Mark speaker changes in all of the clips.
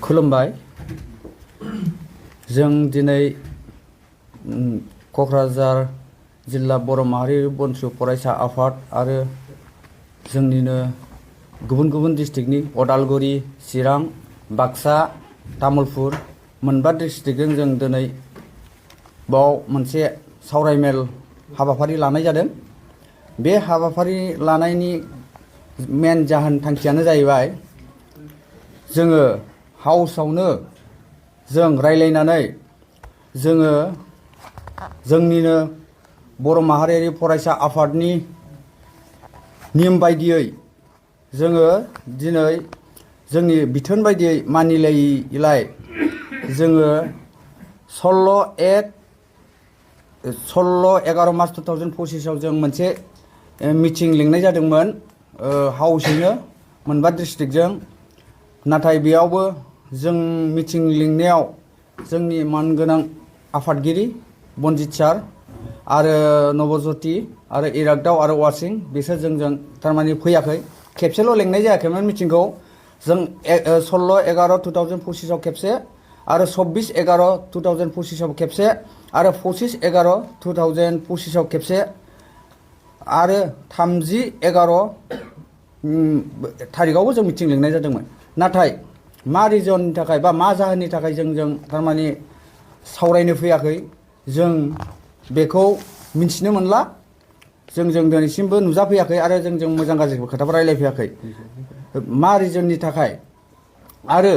Speaker 1: खुलुमबाय। जों दिनै क'क्राझार जिल्ला बर' माहारि बंसु फरायसा आफाद आरो जोंनिनो गुबुन गुबुन डिस्ट्रिक्टनि उदालगुरि, चिरां, बाक्सा, तामुलपुर मोनबा डिस्ट्रिक्टजों जों दिनै बाव मोनसे सावरायमेल हाबाफारि लानाय जादों। बे हाबाफारि लानायनि मेन जाहोन थांखियानो जाहैबाय जोङो हाउसआवनो जों रायलायनानै जोङो जोंनिनो बर' माहारियारि फरायसा आफादनि नियम बायदियै जोङो दिनै जोंनि बिथोन बायदियै मानिलायैलाय जोङो 16/11 मार्च 2025 आव जों मोनसे मिटिं लिंनाय जादोंमोन हाउसैनो मोनबा डिस्ट्रिक्टजों। नाथाय बेयावबो जों मिटिं लिंनायाव जोंनि मानगोनां आफादगिरि बनजित सार आरो नबज्योति आरो इरागदाव आरो वासिं बिसोर जोंजों थारमाने फैयाखै। खेबसेल' लिंनाय जायाखैमोन मिटिंखौ। जों 16/11/2025 आव खेबसे आरो 26/11/2025 आव खेबसे आरो 25/11/2025 आव खेबसे आरो 30/11 थारिखआवबो जों मिटिं लिंनाय जादोंमोन। नाथाय मा रिजननि थाखाय बा मा जाहोननि थाखाय जों थारमाने सावरायनो फैयाखै जों बेखौ मिन्थिनो मोनला। जों दिनैसिमबो नुजाफैयाखै आरो जों मोजां गाज्रि खोथाबो रायलायफैयाखै मा रिजननि थाखाय। आरो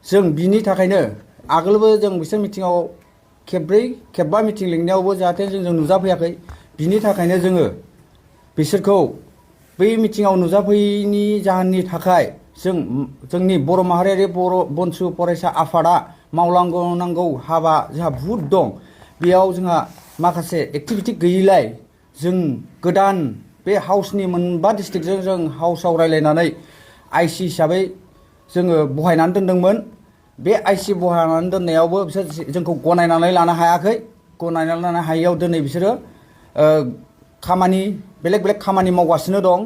Speaker 1: जों बिनि थाखायनो आगोलबो जों बिसोर मिटिङाव खेबब्रै खेबबा मिटिं लिंनायावबो जाहाथे जों नुजाफैयाखै। बिनि थाखायनो जोङो बिसोरखौ बै मिटिङाव नुजाफैयैनि जाहोननि थाखाय जोंनि बर' माहारियारि बर' बंसु फरायसा आफादा मावलांनांगौ हाबा जोंहा बहुद दं। बेयाव जोंहा माखासे एक्टिभिटी गैयैलाय जों गोदान बे हाउसनि मोनबा डिस्ट्रिक्टजों जों हाउसआव रायलायनानै आईसी हिसाबै जोङो बहायनानै दोनदोंमोन। बे आईसी बहायनानै दोननायावबो बिसोर जोंखौ गनायनानै लानो हायाखै। गनायनानै लानो हायैयाव दिनै बिसोरो खामानि बेलेग खामानि मावगासिनो दं।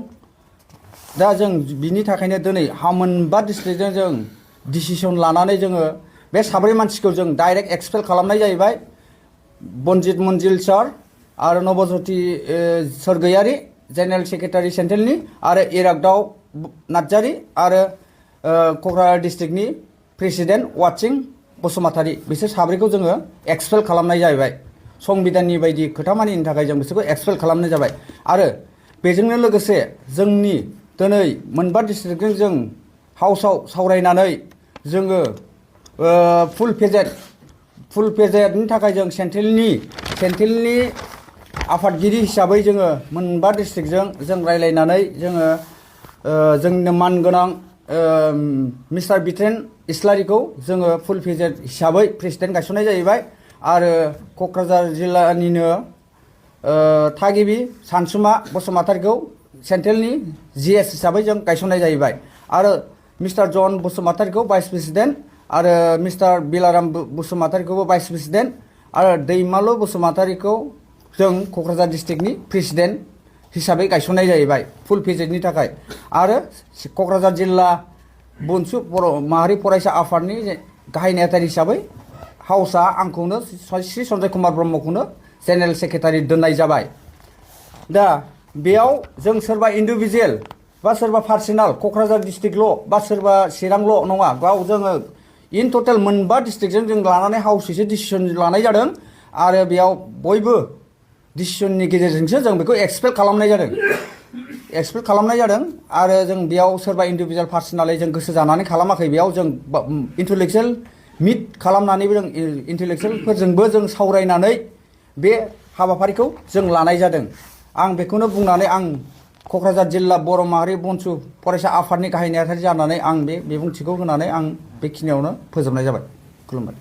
Speaker 1: दा जों बिनि थाखायनो दिनै मोनबा डिस्ट्रिक्टजों जों डिसिसन लानानै जोङो बे साब्रै मानसिखौ जों डाइरेक्ट एक्सपेल खालामनाय जाहैबाय। बनजित मन्जिल सार आरो नबज्योति सरगयारि जेनेरेल सेक्रेटारि सेन्ट्रेलनि आरो इरागदाव नार्जारि आरो क'क्राझार डिस्ट्रिक्टनि प्रेसिडेन्ट वासिं बसुमतारी बिसोर साब्रैखौ जोङो एक्सपेल खालामनाय जाहैबाय। संबिधाननि बायदि खोथा मानिनि थाखाय जों बिसोरखौ एक्सपेल खालामनाय जाबाय। आरो बेजोंनो लोगोसे जोंनि दिनै मोनबा डिस्ट्रिक्टजों जों हाउसआव सावरायनानै जोङो फुल पेजेटनि थाखाय जों सेन्ट्रेलनि आफादगिरि हिसाबै जोङो मोनबा डिस्ट्रिक्टजों जों रायलायनानै जोङो जोंनो मानगोनां मिस्टार बिथेन इस्लारिखौ जोङो फुल पेजेट हिसाबै प्रेसिडेन्ट गायसननाय जाहैबाय। आरो क'क्राझार जिल्लानिनो थागिबि सानसुमा बसुमतारीखौ सेन्ट्रेलनि जीएस हिसाबै जों गायसननाय जाहैबाय। आरो मिस्टार जन बसुमतारीखौ भाइस प्रेसिडेन्ट आरो मिस्टार बिलाराम बसुमतारीखौबो भाइस प्रेसिडेन्ट आरो दैमालु बसुमतारीखौ जों क'क्राझार डिस्ट्रिक्टनि प्रेसिडेन्ट हिसाबै गायसननाय जाहैबाय फुल पेजेटनि थाखाय। आरो क'क्राझार जिल्ला बंसु बर' माहारि फरायसा आफादनि गाहाय नेहाथारि हिसाबै हाउसआ आंखौनो श्री सन्जय कुमार ब्रह्मखौनो जेनेरेल सेक्रेटारि दोननाय जाबाय। दा बेयाव जों सोरबा इन्डिभिजुवेल बा सोरबा पार्सनेल क'क्राझार डिस्ट्रिक्टल' बा सोरबा चिरांल' नङा। बाव जोङो इन टटेल मोनबा डिस्ट्रिक्टजों जों लानानै हाउसैसो डिसिसन लानाय जादों। आरो बेयाव बयबो डिसिसननि गेजेरजोंसो जों बेखौ एक्सपेल खालामनाय जादों। आरो जों बेयाव सोरबा इन्डिभिजुवेल पार्सनेलै जों गोसो जानानै खालामाखै। बेयाव जों इन्टेलेक्सुयेल मिट खालामनानैबो जों इन्टेलेक्सुयेलफोरजोंबो जों सावरायनानै बे हाबाफारिखौ जों लानाय जादों। आं बेखौनो बुंनानै आं क'क्राझार जिल्ला बर' माहारि बंसु फरायसा आफादनि गाहाय नेहाथारि जानानै आं बे बिबुंथिखौ होनानै आं बेखिनियावनो फोजोबनाय जाबाय। खुलुमबाय।